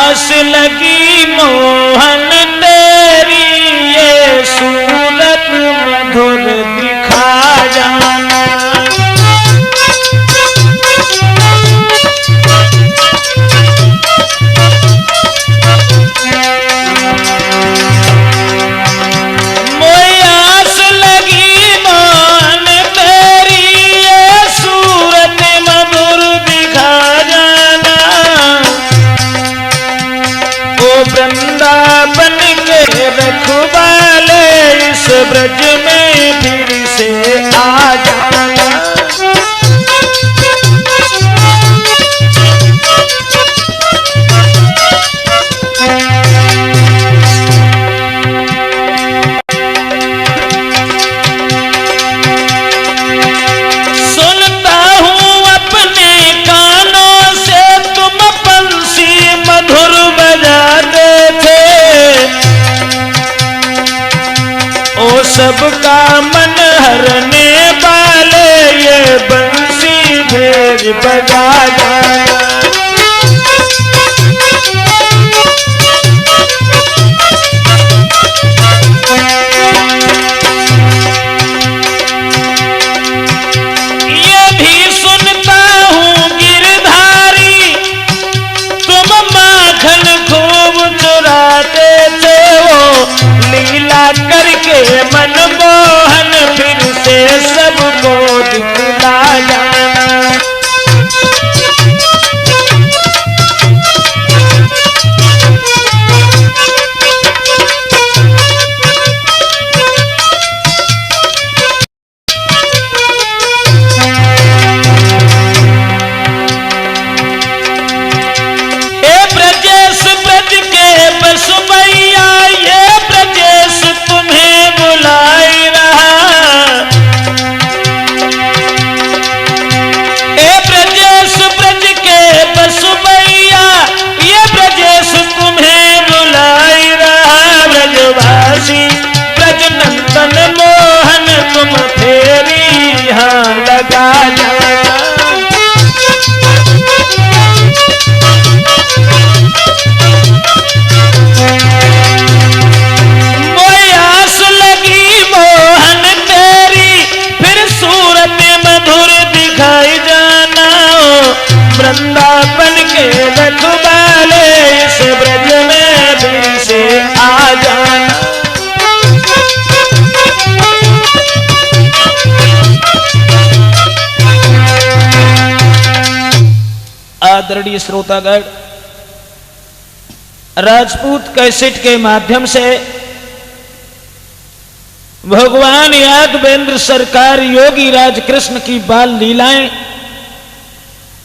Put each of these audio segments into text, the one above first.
आस लगी मोहन तेरी, ये सूरत मधुर दिखा जाना। मोई आस लगी मोहन तेरी, ये सूरत मधुर दिखा जाना। ओ वृंदावन के रखवाले, इस ब्रज में फिर से आ जाना। सुनता हूँ अपने कानों से तुम बंसी मधुर बजाते थे, ओ सबका मन हरने वाले, ये बंसी ढेर बजा जाना। ये भी सुनता हूँ गिरधारी, तुम माखन खूब चुराते थे, वो लीला करके मनमोहन फिर से सबको दिखला जाना। हे ब्रजेश ब्रज के बसुमैया, ये ब्रजेश तुम्हें बुलाई रहा। हे ब्रजेश ब्रज के बसुमैया, ये ब्रजेश तुम्हें बुलाई रहा। ब्रजवासी ब्रज नंदन मोहन, तुम फेरी यहाँ लगा जाना। मोई आस लगी मोहन तेरी, फिर सूरत मधुर दिखाई जाना। वृंदावन के रखवाले, इस ब्रज में फिर से आ जाना। आदरणीय श्रोतागण, राजपूत कैसेट के माध्यम से भगवान यादवेंद्र सरकार योगी राज कृष्ण की बाल लीलाएं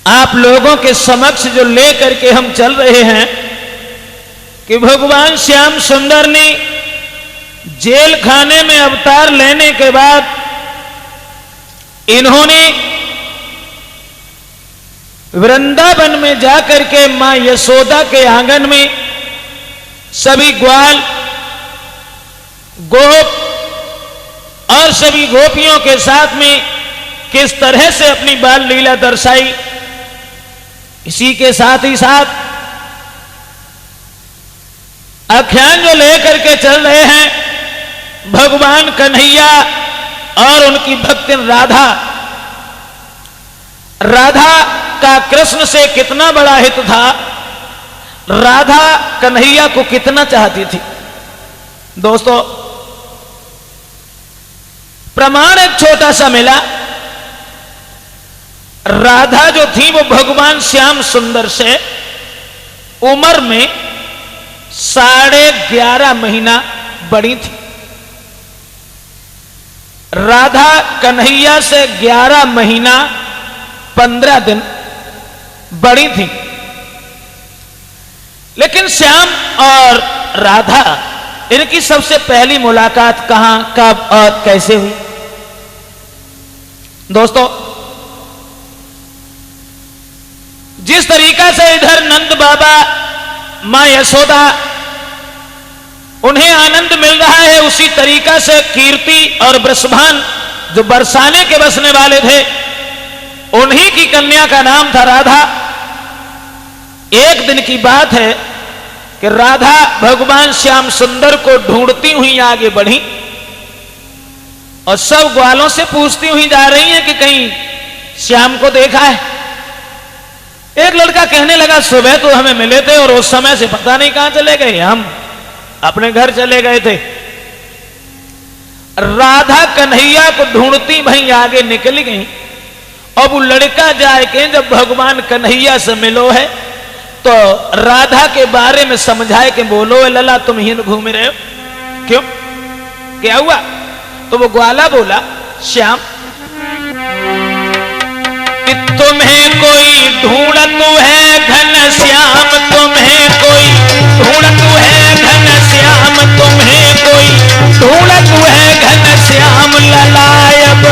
आप लोगों के समक्ष जो लेकर के हम चल रहे हैं कि भगवान श्याम सुंदर ने जेल खाने में अवतार लेने के बाद इन्होंने वृंदावन में जाकर के मां यशोदा के आंगन में सभी ग्वाल गोप और सभी गोपियों के साथ में किस तरह से अपनी बाल लीला दर्शाई। इसी के साथ ही साथ आख्यान जो लेकर के चल रहे हैं भगवान कन्हैया और उनकी भक्तिन राधा। राधा का कृष्ण से कितना बड़ा हित था, राधा कन्हैया को कितना चाहती थी। दोस्तों, प्रमाण एक छोटा सा मिला। राधा जो थी वो भगवान श्याम सुंदर से उम्र में 11.5 महीना बड़ी थी। राधा कन्हैया से 11 महीना 15 दिन बड़ी थी। लेकिन श्याम और राधा इनकी सबसे पहली मुलाकात कहां, कब और कैसे हुई? दोस्तों, जिस तरीका से इधर नंद बाबा मां यशोदा उन्हें आनंद मिल रहा है, उसी तरीका से कीर्ति और वृषभान जो बरसाने के बसने वाले थे उन्हीं की कन्या का नाम था राधा। एक दिन की बात है, कि राधा भगवान श्याम सुंदर को ढूंढती हुई आगे बढ़ी और सब ग्वालों से पूछती हुई जा रही हैं कि कहीं श्याम को देखा है। एक लड़का कहने लगा सुबह तो हमें मिले थे और उस समय से पता नहीं कहां चले गए, हम अपने घर चले गए थे। राधा कन्हैया को ढूंढती भाई आगे निकल गई। अब वो लड़का जाए के जब भगवान कन्हैया से मिलो है तो राधा के बारे में समझाए कि बोलो लला तुम ही घूम रहे हो, क्यों क्या हुआ? तो वो ग्वाला बोला श्याम कि तुम्हें कोई ढूंढतु है घन श्याम, तुम्हें कोई ढूंढतु है घन श्याम, तुम्हें कोई ढूंढतु है घन श्याम ललायब।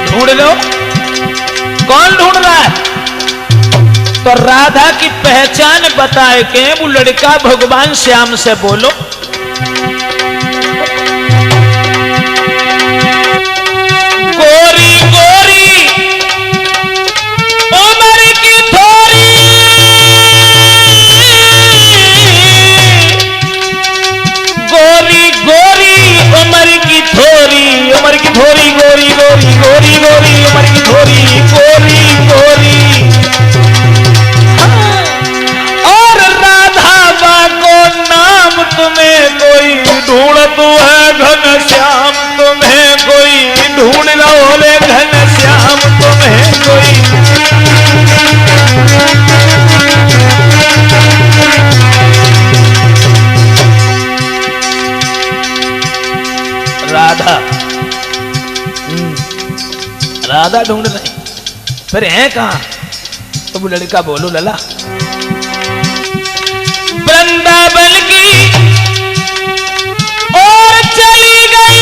ढूंढ लो, कौन ढूंढ रहा है? तो राधा की पहचान बताए के वो लड़का भगवान श्याम से बोलो गोरी गोरी उमर की थोरी, गोरी गोरी उमर की थोरी, उमर की थोरी गोरी गोरी गोरी गोरी उमर की थोरी गोरी गोरी। तुम्हें कोई ढूंढतु है घन श्याम, तुम्हें कोई ढूंढ रहो ले घन श्याम, तुम्हें कोई। राधा राधा ढूंढ रही, फिर है कहां? तो वो लड़का बोलो लला वृंदावन की और चली गई,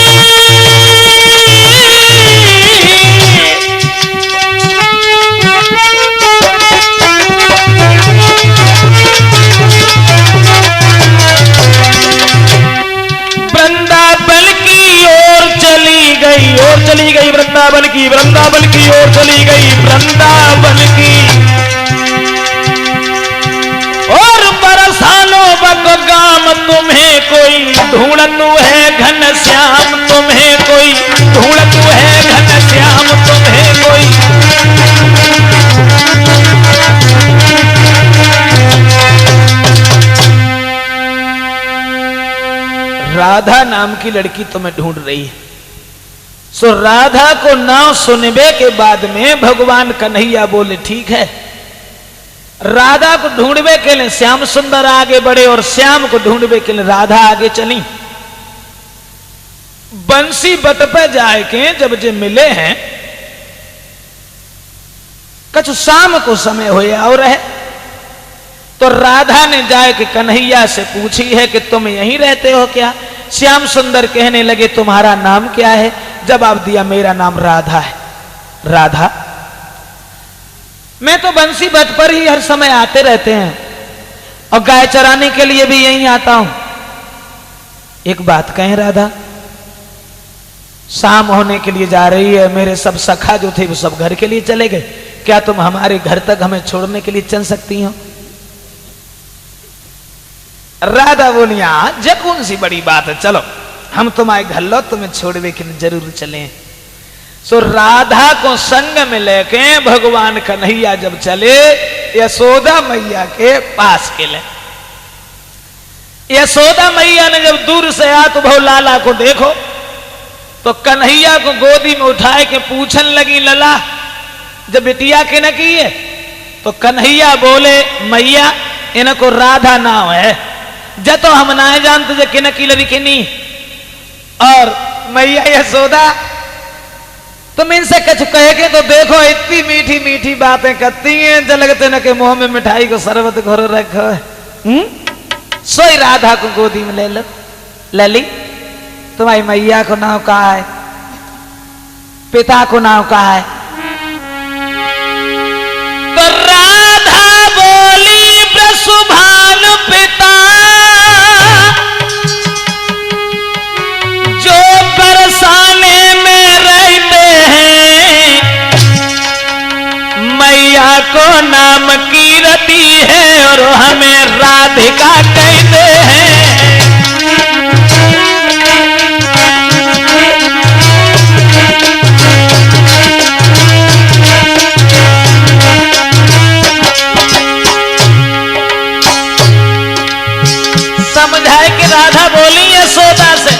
वृंदावन की ओर चली गई, और चली गई वृंदावन की, वृंदावन की ओर चली गई, वृंदावन की और बरसालों बक गाम, तुम्हें कोई ढूंढतु है घन श्याम, तुम्हें कोई ढूंढतु है घन श्याम, तुम्हें कोई। राधा नाम की लड़की तुम्हें ढूंढ रही है। सो राधा को नाम सुनने के बाद में भगवान कन्हैया बोले ठीक है। राधा को ढूंढने के लिए श्याम सुंदर आगे बढ़े और श्याम को ढूंढने के लिए राधा आगे चली। बंसी बट पे जाए के जब जे मिले हैं कछु शाम को समय होया और है तो राधा ने जाए कि कन्हैया से पूछी है कि तुम यहीं रहते हो क्या? श्याम सुंदर कहने लगे तुम्हारा नाम क्या है? जवाब दिया मेरा नाम राधा है। राधा मैं तो बंसी बट पर ही हर समय आते रहते हैं और गाय चराने के लिए भी यहीं आता हूं। एक बात कहें राधा, शाम होने के लिए जा रही है, मेरे सब सखा जो थे वो सब घर के लिए चले गए, क्या तुम हमारे घर तक हमें छोड़ने के लिए चल सकती हो? राधा बोली हाँ जब कौन सी बड़ी बात है, चलो हम तुम्हारे घर लो, तुम्हें छोड़ने के लिए जरूर चले। सो राधा को संग में लेके भगवान कन्हैया जब चले यशोदा मैया के पास के लिए, यशोदा मैया ने जब दूर से आ तो भाव लाला को देखो तो कन्हैया को गोदी में उठाए के पूछन लगी लला जब बिटिया के न की है तो कन्हैया बोले मैया इनको राधा नाम है, जब तो हम ना जानते जो किन की लड़ी किनी। और मैया यशोदा तुम इनसे कुछ कहेगे तो देखो इतनी मीठी मीठी बातें करती हैं जलगते न के मुंह में मिठाई को शरबत घोर रखो है। सोई राधा को गोदी में ले लो। लली तुम्हारी मैया को नाम कहा है, पिता को नाम कहा है? तो राधा बोली प्रसुभान पिता जो बरसाने में रहता राधिका कहते हैं। समझाए कि राधा बोली यशोदा से,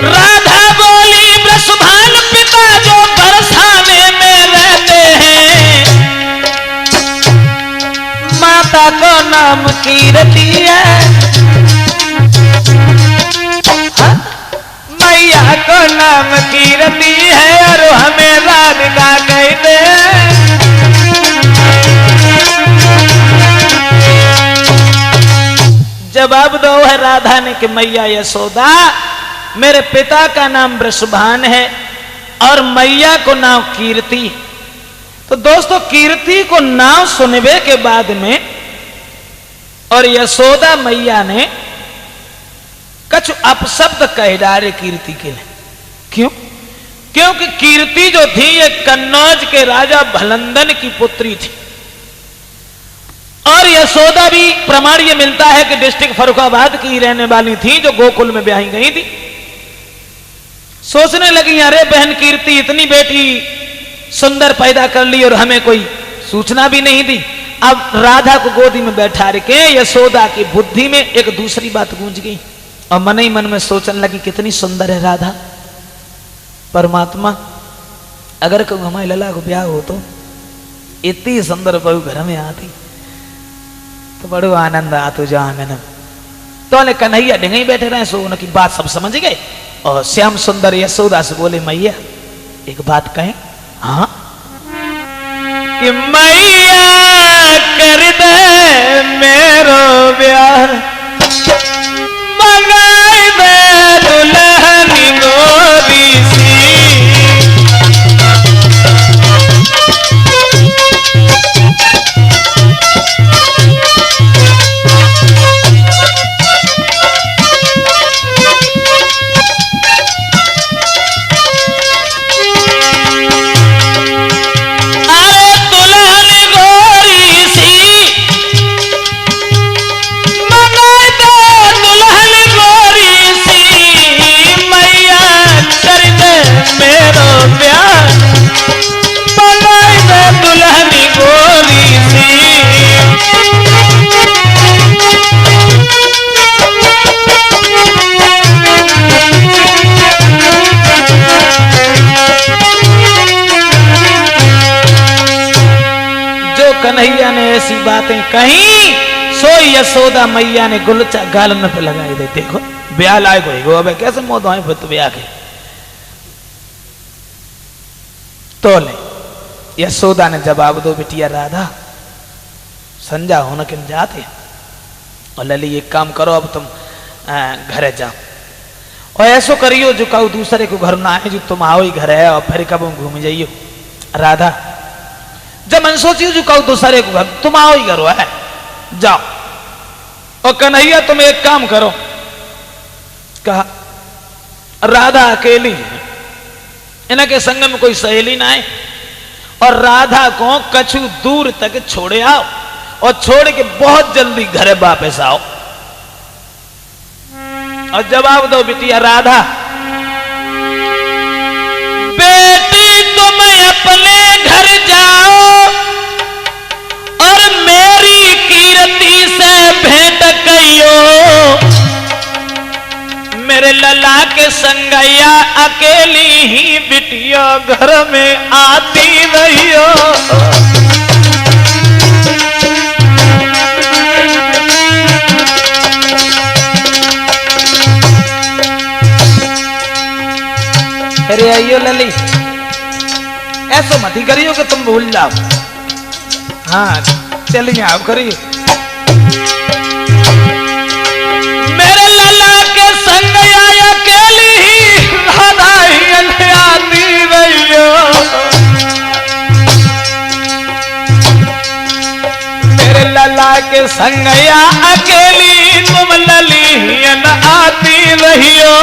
राधा बोली वृषभान पिता जो बरसाने में रहते हैं, माता को नाम कीर्ति है, मैया को नाम कीर्ति है, और हमें राधिका कहते हैं। जवाब दो है राधा ने कि मैया यशोदा, मेरे पिता का नाम वृषभान है और मैया को नाम कीर्ति। तो दोस्तों, कीर्ति को नाम सुनने के बाद में और यशोदा मैया ने कुछ अपशब्द कह डाले कीर्ति के लिए। क्यों? क्योंकि कीर्ति जो थी ये कन्नौज के राजा भलंदन की पुत्री थी, और यशोदा भी प्रमाण ये मिलता है कि डिस्ट्रिक्ट फर्रुखाबाद की रहने वाली थी, जो गोकुल में ब्याही गई थी। सोचने लगी, अरे बहन कीर्ति इतनी बेटी सुंदर पैदा कर ली और हमें कोई सूचना भी नहीं दी। अब राधा को गोदी में बैठा के यशोदा की बुद्धि में एक दूसरी बात गूंज गई, और मन ही मन में सोचने लगी, कितनी सुंदर है राधा। परमात्मा, अगर कहूँ हमारे लला को ब्याह हो तो इतनी सुंदर बहू घर में आती तो बड़ो आनंद आतो जांगन। तो ने कन्हैया डिंगई बैठे रहे, सो उनकी बात सब समझ गए, और श्याम सुंदर यशोदा से बोले, मैया एक बात कहें? हाँ, कि मैया कर दे मेरो ब्याह, मंगाई दे दुल्हन गोरी सी। कन्हैया ने ऐसी बातें कही, सो यशोदा मैया ने गुलचा गालन पे लगाई दे। देखो ब्याह लायक हो, अब कैसे मौत आए फिर तो ब्याह के। तो ले यशोदा ने जवाब दो, बिटिया राधा संजा होने के जाते, और लली एक काम करो, अब तुम घर जाओ, और ऐसो करियो जो कहू दूसरे को घर ना आए, जो तुम आओ ही घर है, और फिर कब घूम जाइयो। राधा जब मन सोचियो जो कहू दूसरे को घर, तुम आओ ही घर है, जाओ। और कन्हैया तुम एक काम करो, कहा राधा अकेली है, इनके संग में कोई सहेली ना है, और राधा को कछु दूर तक छोड़े आओ, और छोड़ के बहुत जल्दी घर वापस आओ। और जवाब दो बिटिया राधा, बेटी तुम अपने घर जाओ, और मेरी कीर्ति से भेंट कहियो, मेरे लला के संगैया अकेली ही बिटिया घर में आती रहियो। अरे आइयो लली, ऐसो मत ही करियो कि तुम भूल जाओ। हाँ चलिए आप करिए। मेरे लला के संग अकेली ही राधा ही आती रहियो, मेरे लला के संग अकेली तुम लली आती रहियो।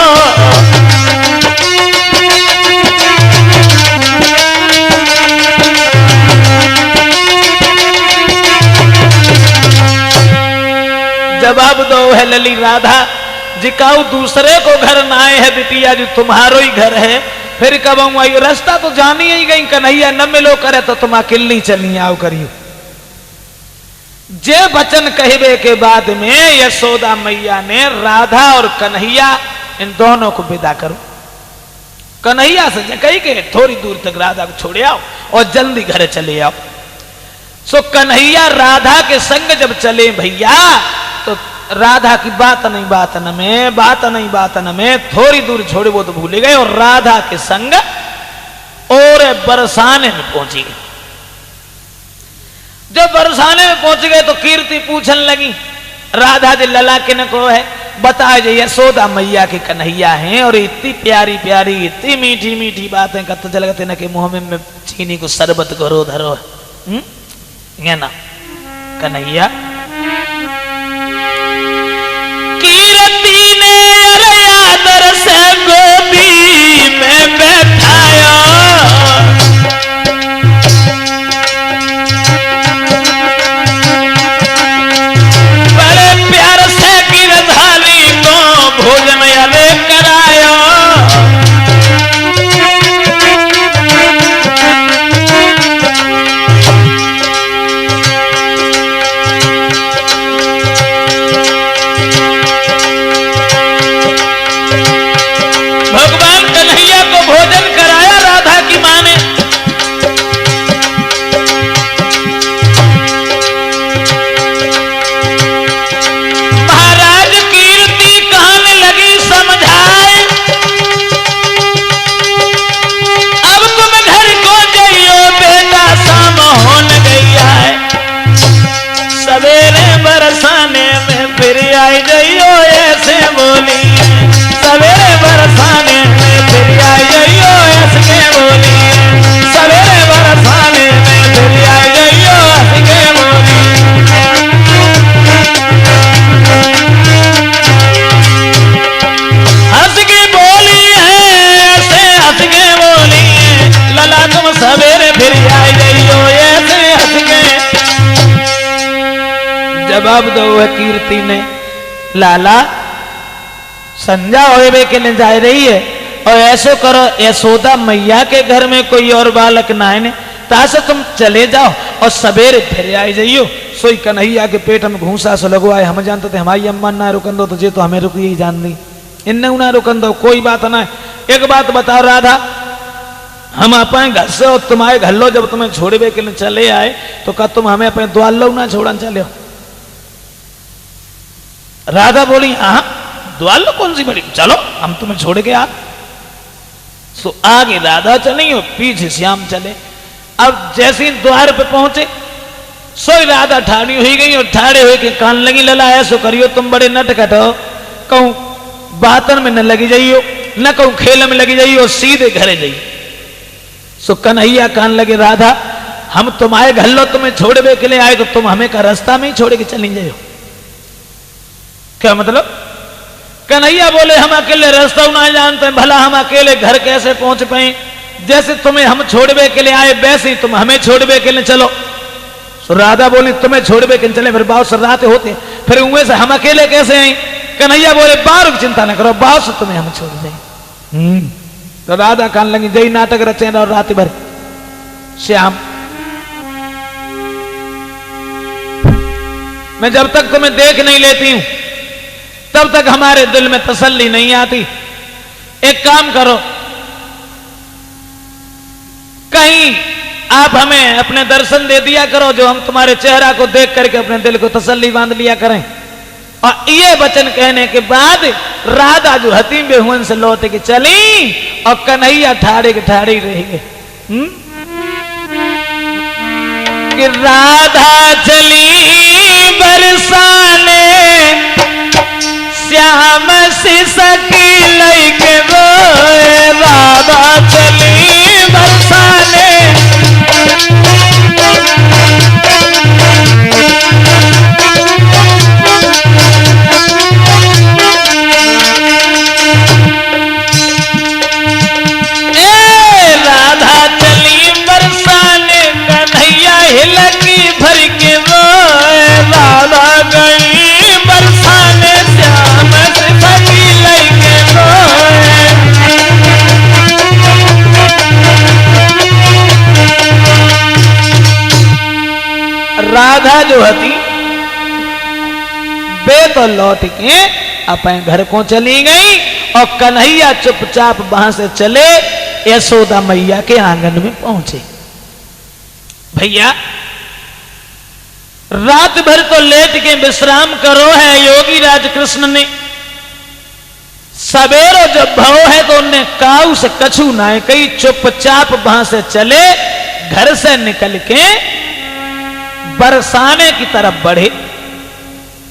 जवाब दो है लली राधा जिकाऊ दूसरे को घर ना आए है बिटिया जो तुम्हारो ही घर है, फिर कब आऊ रास्ता तो जानी ही गई कन्हैया न मिलो करे तो तुम अकेली चली आओ करियो। जे वचन कहबे के बाद में यशोदा मैया ने राधा और कन्हैया इन दोनों को विदा करो। कन्हैया से कही के थोड़ी दूर तक राधा को छोड़े आओ और जल्दी घर चले आओ। सो कन्हैया राधा के संग जब चले भैया तो राधा की बात नहीं में थोड़ी दूर छोड़े वो तो भूले गए और राधा के संग और बरसाने में पहुंची गई। जब बरसाने में पहुंच गए तो कीर्ति पूछने लगी राधा जी लला किन को है बताए जे यशोदा मैया के कन्हैया हैं और इतनी प्यारी प्यारी इतनी मीठी मीठी बातें करते चल गए न के मुंह में चीनी को शरबत करो धरो ये ना कन्हैया। कीर्ति ने आदर से गोदी में बैठाया बड़े प्यार से गिरधारी को भोजन अले कराया। भगवान कन्हैया को भोजन कराया राधा की मां ने। महाराज कीर्ति कहने लगी समझाए अब तुम घर को जाइयो बेटा शाम होने गई है सवेरे बरसाने में फिर आई जाइयो ऐसे बोली सवेरे बरसाने में फिर आई जाइयो ऐसे बोली सवेरे बरसाने में फिर आई जाइयो ऐसे बोली। हंस के बोली है ऐसे हंस के बोली लला तुम सवेरे फिर आई जाइयो ऐसे हंस के। जवाब दो है कीर्ति ने लाला संजा होवे के लिए जा रही है और ऐसो करो यशोदा मैया के घर में कोई और बालक ना है तासे तुम चले जाओ और सवेरे फिर आई जाइयो। सोई कन्हैया के पेट में घूसा से लगो आए हम जानते थे हमारी अम्मा ना रुकन दो तो जे तो हमें रुक ही जान ली इन ना रुकन दो कोई बात ना है। एक बात बताओ राधा हम अपने घर से और तुम्हारे घर लो जब तुम्हें छोड़े के लिए चले आए तो क्या तुम हमें अपने द्वार लो ना छोड़न चले हो। राधा बोली हाँ द्वार लो कौन सी बड़ी चलो हम तुम्हें छोड़ के आ। सो आगे राधा चली और पीछे श्याम चले। अब जैसे ही द्वार पे पहुंचे सोई राधा ठाड़ी हुई गई और ठाड़े हुए के कान लगी लला ऐसो करियो तुम बड़े नटखट हो कहूं बातन में न लगी जाइयो न कहूं खेल में लगी जाइयो सीधे घरे जाइयो। सो कन्हैया कान लगे राधा हम तुम्हारे घर लो तुम्हें छोड़ने के लिए आए तो तुम हमें का रास्ता में ही छोड़ के चली जाइयो। क्या मतलब कन्हैया बोले हम अकेले रास्ता ना जानते भला हम अकेले घर कैसे पहुंच पाए जैसे तुम्हें हम छोड़ने के लिए आए वैसे ही तुम हमें छोड़ने के लिए चलो। सो राधा बोली तुम्हें छोड़ने के लिए चले फिर बाव सर्राते होते फिर उनमें से हम अकेले कैसे आए। कन्हैया बोले बाहर की चिंता न करो बाव से तुम्हें हम छोड़ जाए। तो राधा कान लगी जय नाटक रचे और रात भर श्याम मैं जब तक तुम्हें देख नहीं लेती हूं तब तक हमारे दिल में तसल्ली नहीं आती। एक काम करो कहीं आप हमें अपने दर्शन दे दिया करो जो हम तुम्हारे चेहरा को देख करके अपने दिल को तसल्ली बांध लिया करें। और ये वचन कहने के बाद राधा जो हतीम बेहुन से लौट के चली और कन्हैया ठाड़े के ठाड़े ही रह गए। कि राधा चली बरसाने श्याम सिसकी लैके रोए राधा चली बरसाने राधा चली बरसाने कन्हैया हिलकी भर के रोए राधा गई बरसाने राधा जो हती वे तो लौट के अपने घर को चली गई और कन्हैया चुपचाप वहां से चले यशोदा मैया के आंगन में पहुंचे। भैया रात भर तो लेट के विश्राम करो है योगी राज कृष्ण ने। सवेरो जब भाव है तो उन्हें काऊ से कछू ना कई चुपचाप वहां से चले, घर से निकल के बरसाने की तरफ बढ़े।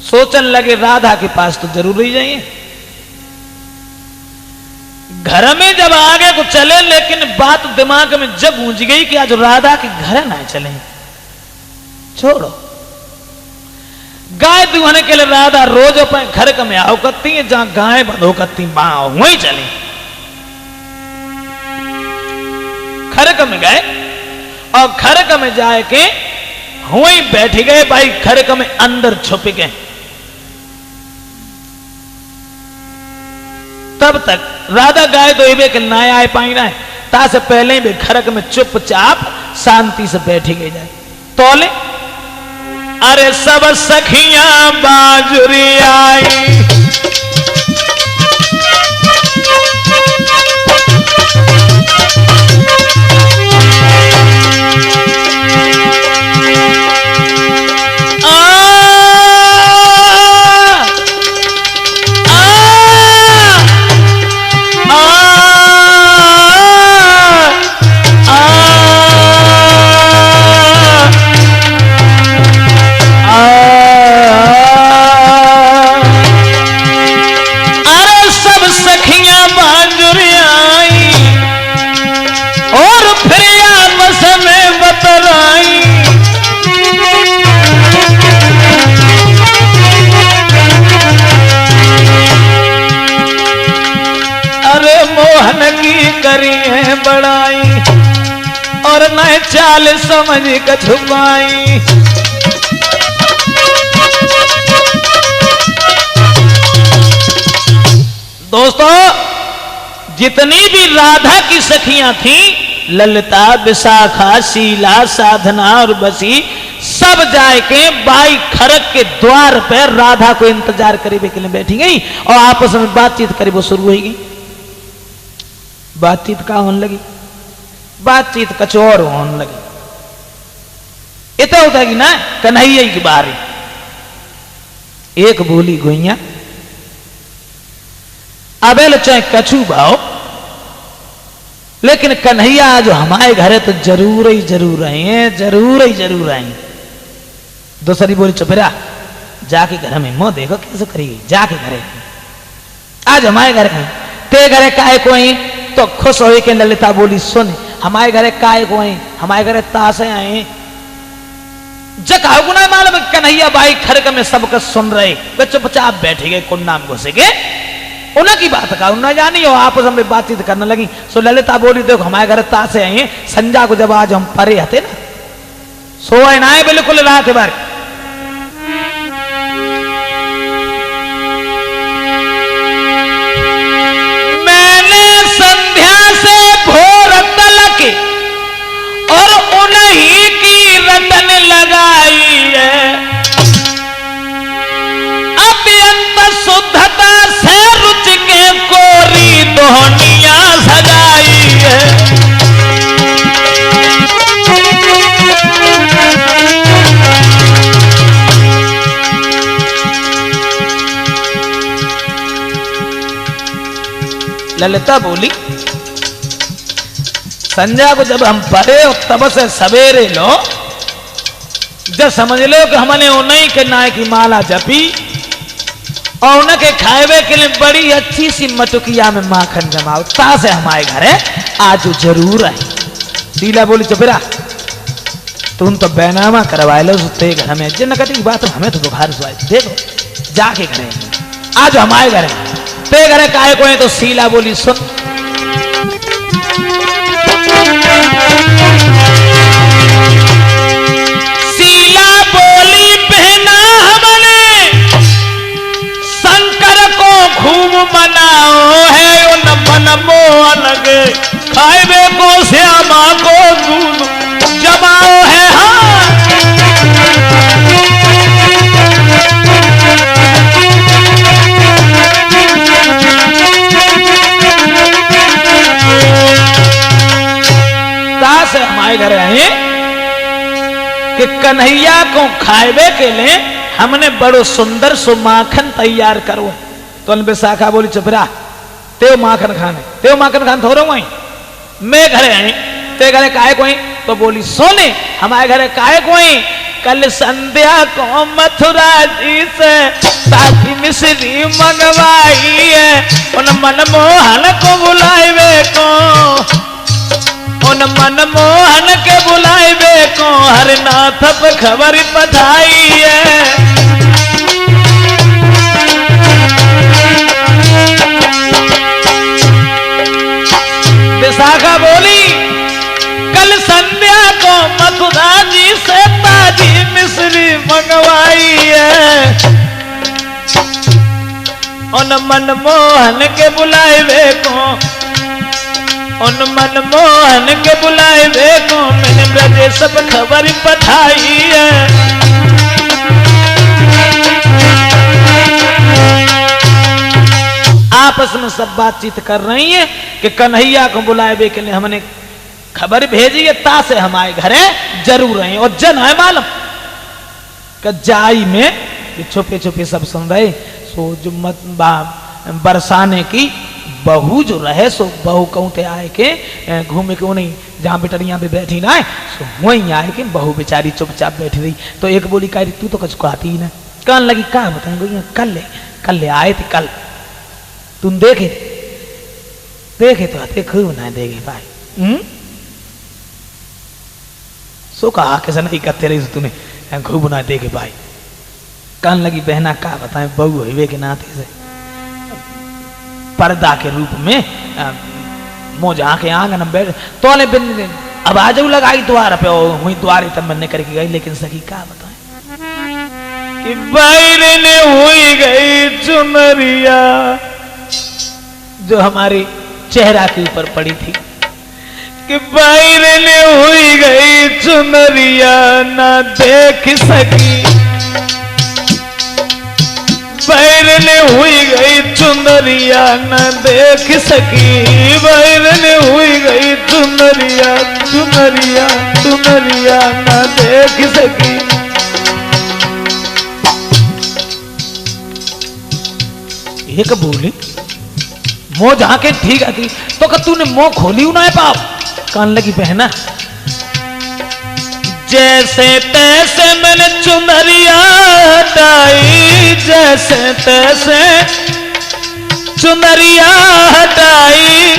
सोचन लगे राधा के पास तो जरूर ही जाइए। घर में जब आगे को चले लेकिन बात दिमाग में जब गूंज गई कि आज राधा के घर ना चले, छोड़ो गाय दुहने के लिए राधा रोज अपने घर का में आओ करती है, जहां गाय बंधो करती मां वहीं चली। खरक में गए और खरक में जाए के वहीं बैठ गए। भाई खरक में अंदर छुप गए। तब तक राधा गाय दोइबे के ना आए पाई ना ता से पहले भी खरक में चुपचाप शांति से बैठी गई जाए। तोले अरे सब सखियां बाजुरी आई, करी है बड़ाई और न चाल समझ का छुपाई। दोस्तों जितनी भी राधा की सखियां थी, ललिता, विशाखा, शीला, साधना और बसी, सब जाए के बाई खरक के द्वार पर राधा को इंतजार करीबे के लिए बैठी गई और आपस में बातचीत करीब शुरू हो गई। बातचीत का होने लगी, बातचीत कछ और होने लगी। इतना होता है कि ना कन्हैया की बारी। एक बोली गोइया अबेल चाहे कछू भाव, लेकिन कन्हैया जो हमारे घर है तो जरूर ही जरूर आए हैं, जरूर ही जरूर आए। दूसरी बोली चुपरा जाके घर में मुंह देखो कैसे करेगी, जाके घरे आज हमारे घर है ते घरे काय कोई तो खुश हो के ललिता बोली सुन हमारे घरे काय को आए, हमारे घरे तासे आए। जगह गुना मालूम कन्हैया बाई खरक में सबका सुन रहे, वे चुपचाप बैठे गए, कुन्ना में घुसे गए। उनकी बात का उन्ना जानी और आपस में बातचीत करने लगी। सो ललिता बोली देखो हमारे घरे तासे आए, संजा को जब आज हम परे हते ना सोए ना बिल्कुल रात भर। उन्हीं की रटन लगाई है, अत्यंत शुद्धता से रुचि के कोरी दोहनिया सजाई है। ललिता बोली संध्या को जब हम पढ़े और तब से सवेरे लो जब समझ लो कि हमने उन्हीं के नाय की माला जपी और उनके खाएवे के लिए बड़ी अच्छी सी मटुकिया में माखन जमाओ ता से हमारे घर है आज जरूर आई। शीला बोली चुपरा तुम तो बैनामा करवा लो ते घर में जिन कटी बात हमें तो बुखार सुई देखो जाके घरे आज हमारे घर है ते घरे काय को है। तो शीला बोली सुन शीला बोली बहना हमने शंकर को खूब मनाओ है उन मनमो अलग खाएबे को श्यामा को दूध जमाओ है। हाँ कि कन्हैया को खाएबे के लिए हमने बड़ो सुंदर सो माखन तैयार करो। तो विशाखा बोली चुप रहा, तेव माखन खाने थोड़ा वहीं मैं घरे आई, ते घरे काहे कोई? तो बोली सोने हमारे घरे काहे कोई? कल संध्या को मथुरा जी से ताकि मिश्री मंगवाई है, उन मनमोहन को बुलाए को, उन मनमोहन के बुलाए को हरनाथ पे खबर पठाई है। विशाखा बोली कल संध्या को मथुरा जी से ताजी मिश्री मंगवाई है, उन मनमोहन के बुलाए को, उन मनमोहन के बुलाए को मैंने ब्रजे सब खबर पठाई है। आपस में सब बातचीत कर रही है कि कन्हैया को बुलाए के लिए हमने खबर भेजी है, ता से हमारे घरे जरूर रहे। और जन है मालूम कि जाई में छुपे छुपे सब सुन रहे। सो जो बरसाने की बहू जो रहे सो बहू कहूँ थे आए के घूमे के नहीं जहाँ बेटरिया पे बैठी ना है सो वहीं आए के बहू बेचारी चुपचाप बैठी रही। तो एक बोली कह रही तू तो कुछ कहती ही ना, कहने लगी क्या बताएंगे कल ले आए थे, कल तुम देखे तो आते खूब ना देगी भाई। सो कहा कैसे नहीं करते रही तूने खूब ना देखे भाई। कहने लगी बहना क्या बताएं बहू हुए के नाते से पर्दा के रूप में मोज आके आंगन में बैठ तो अब आज लगाई द्वार पे हुई द्वार तब मैंने करके गई। लेकिन सखी क्या बताएं कि बैर ने हुई गई चुनरिया जो हमारे चेहरा के ऊपर पड़ी थी, कि बैर ने हुई गई चुनरिया ना देख सकी, बैर ने हुई गई चुनरिया न देख सकी, बैर ने हुई गई चुनरिया चुनरिया चुनरिया न देख सकी। एक बोली मोह जहां के ठीक आती तो का तूने मोह खोली ना पाप। कहने लगी बहना जैसे तैसे मैंने चुनरिया हटाई, जैसे तैसे चुनरिया हटाई,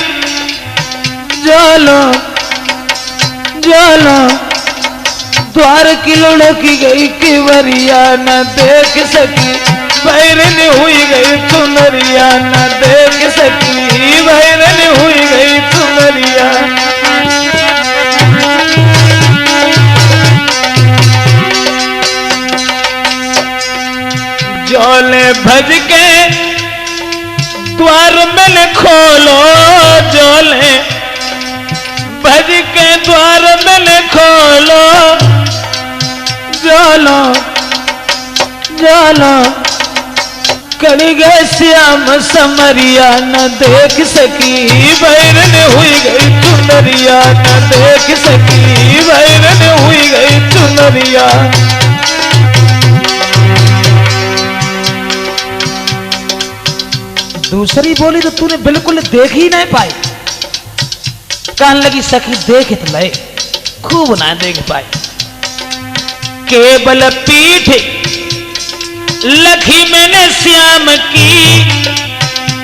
जालो जालो द्वार की लुढ़की गई किवरिया न देख सकी, बैरन हुई गई चुनरिया न देख सकी, बैरन हुई गई चुनरिया। जोले भज के द्वार में खोलो, जोले भज के द्वार में खोलो, जोलो जोलो कड़ी गए श्याम समरिया न देख सकी, बैरन हुई गई चुनरिया न देख सकी, बैरन हुई गई चुनरिया। दूसरी बोली तो तूने बिल्कुल देख ही नहीं पाई। कहने लगी सखी देख तो ले खूब ना देख पाई, केवल पीठ लखी मैंने श्याम की,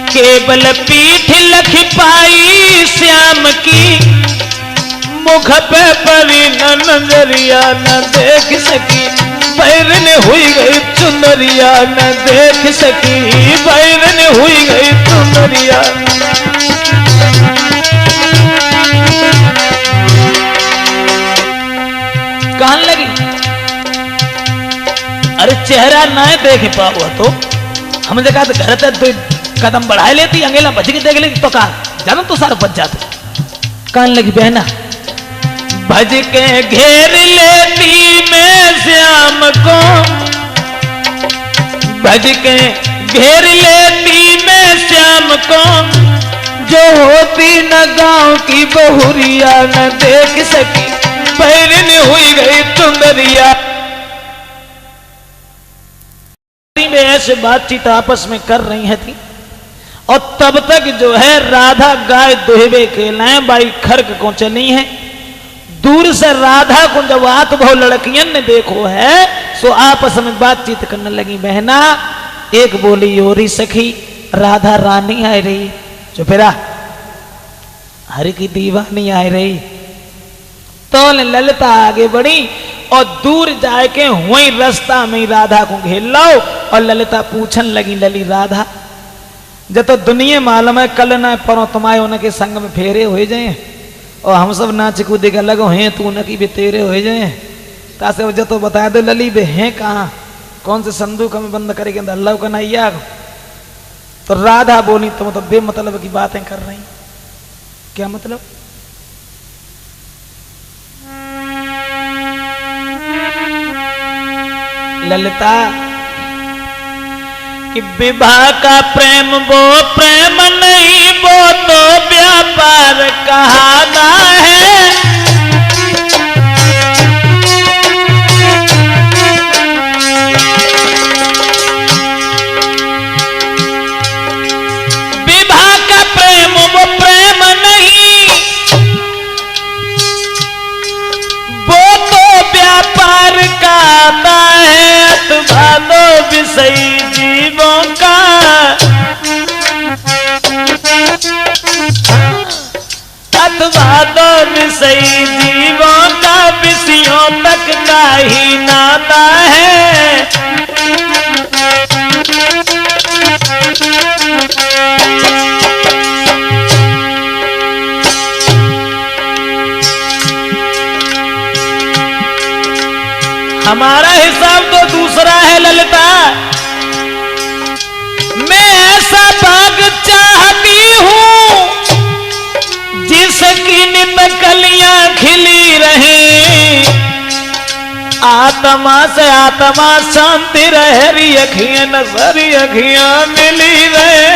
केवल पीठ लखी पाई श्याम की, मुख पे पड़ी न नजरिया न देख सकी, बैरन हुई गई चुनरिया न देख सकी, बैरन हुई गई चुनरिया। कहने लगी अरे चेहरा ना देख पाओ तो हमने कहा तो घर तक कदम बढ़ा लेती, अंगेला बच के देख लेती तो कहा जाना तो सारा बच जाते। कहने लगी बहना भज के घेर लेती मैं श्याम को, भज के घेर लेती मैं श्याम को, जो होती न गांव की बहुरिया न देख सकी, बैरिन हुई गई चुंदरिया। में ऐसे बातचीत आपस में कर रही है थी और तब तक जो है राधा गाय दोहबे के लाए बाई खर्क को चली है। दूर से राधा को जब आत बहु लड़कियन ने देखो है सो आपस में बातचीत करने लगी। बहना एक बोली योरी सखी राधा रानी आ रही, जो फिरा हरि की दीवानी आ रही। तो ललिता आगे बढ़ी और दूर जाके वही रास्ता में राधा को घेर लाओ और ललिता पूछन लगी लली राधा जब तो दुनिया मालूम है कल न परो तुम्हारे उनके संग में फेरे हो जाए और हम सब नाच कूदे के अलग हैं तू उनकी भी तेरे हो जाए तासे वजह तो बता दो लली बे हैं कहाँ कौन से संदूक में बंद करेंगे अल्लाह का नैया। तो राधा बोली तुम तो बेमतलब की बातें कर रही। क्या मतलब? ललिता कि विवाह का प्रेम वो प्रेम नहीं वो तो व्यापार कहाना है। विवाह का प्रेम वो प्रेम नहीं वो तो व्यापार कहना है। अथवा दो विषयी जीवों का अथवा दो विषयी जीवों का विषयों तक का ही नाता है। हमारा हिसाब तो दूसरा है ललिता। मैं ऐसा भाग चाहती हूं जिसकी नित कलियां खिली रहे। आत्मा से आत्मा शांति रहे री अखियां नजरी अखियां मिली रहे।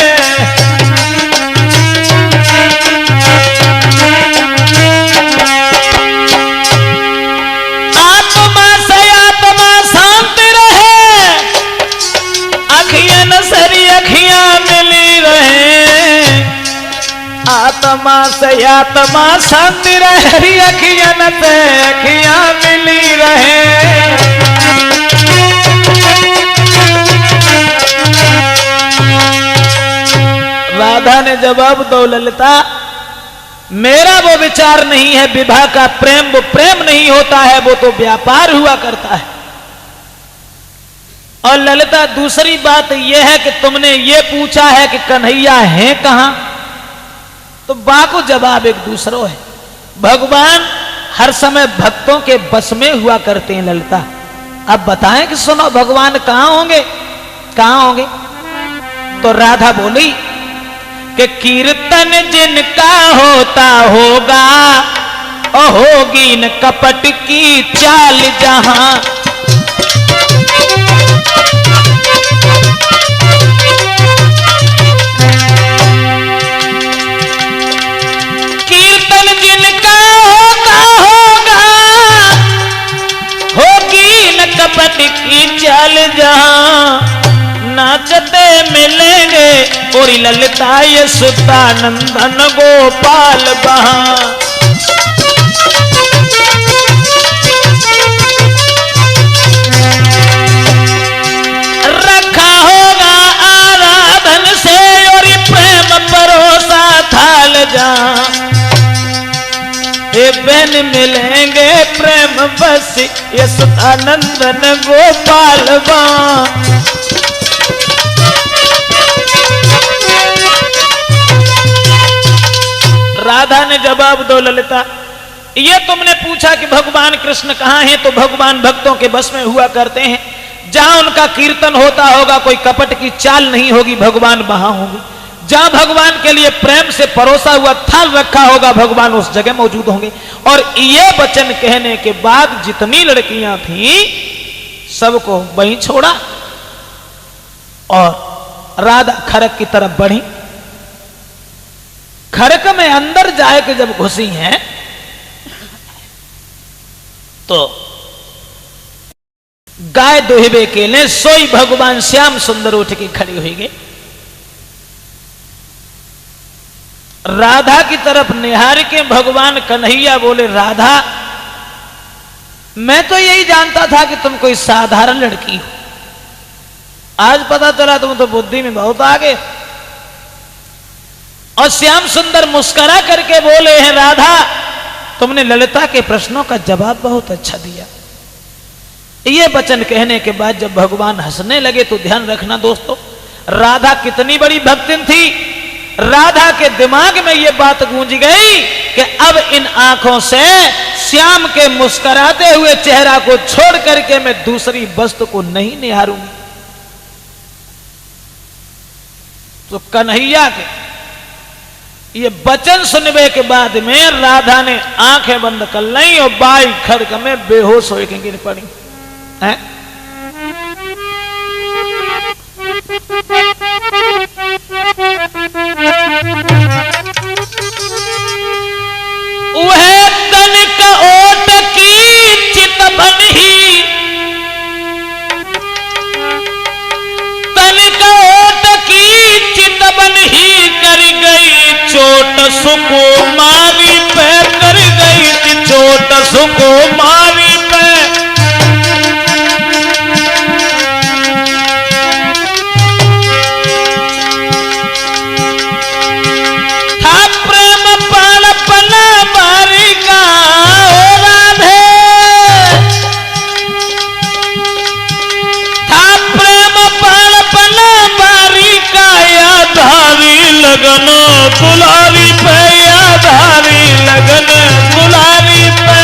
आत्मा से आत्मा शांति रहे अखियन से अखियां मिली रहे। राधा ने जवाब दो ललिता मेरा वो विचार नहीं है। विवाह का प्रेम वो प्रेम नहीं होता है वो तो व्यापार हुआ करता है। और ललिता दूसरी बात यह है कि तुमने ये पूछा है कि कन्हैया है कहां तो बा को जवाब एक दूसरो है। भगवान हर समय भक्तों के बस में हुआ करते हैं ललिता। अब बताएं कि सुनो भगवान कहां होंगे कहां होंगे। तो राधा बोली कि कीर्तन जिनका होता होगा और होगी न कपट की चाल जहां। कपट की चाल जहां नाचते मिलेंगे और ललिता यशोदा नंदन गोपाल बहां। रखा होगा आराधन से और प्रेम परोसा थाल जहां। बहन मिलेंगे प्रेम बस यशोदा नंदन गोपाल बहां। राधा ने जवाब दो ललिता ये तुमने पूछा कि भगवान कृष्ण कहां हैं तो भगवान भक्तों के बस में हुआ करते हैं। जहां उनका कीर्तन होता होगा कोई कपट की चाल नहीं होगी भगवान वहां होंगे। जहां भगवान के लिए प्रेम से परोसा हुआ थाल रखा होगा भगवान उस जगह मौजूद होंगे। और ये वचन कहने के बाद जितनी लड़कियां थीं सबको वहीं छोड़ा और राधा खरक की तरफ बढ़ी। खरक में अंदर जाए के जब घुसी हैं तो गाय दोहिबे के लिए सोई भगवान श्याम सुंदर उठ के खड़ी हुई गई। राधा की तरफ निहार के भगवान कन्हैया बोले, राधा मैं तो यही जानता था कि तुम कोई साधारण लड़की हो, आज पता चला तुम तो बुद्धि में बहुत आगे। और श्याम सुंदर मुस्कुरा करके बोले हैं, राधा तुमने ललिता के प्रश्नों का जवाब बहुत अच्छा दिया। ये वचन कहने के बाद जब भगवान हंसने लगे तो ध्यान रखना दोस्तों, राधा कितनी बड़ी भक्तिन थी। राधा के दिमाग में ये बात गूंज गई कि अब इन आंखों से श्याम के मुस्कुराते हुए चेहरा को छोड़ करके मैं दूसरी वस्तु को नहीं निहारूंगी। तो कन्हैया के ये वचन सुनने के बाद में राधा ने आंखें बंद कर ली और बाई खड़क में बेहोश होकर गिर पड़ी है। वह तनिक ओट की चित बनी, तनिक ओट की चित बनी कर गई चोट सुकुमारी पे, कर गई थी चोट सुकुमारी पे। लगन दुलारी पे, आधारी लगन दुलारी पे।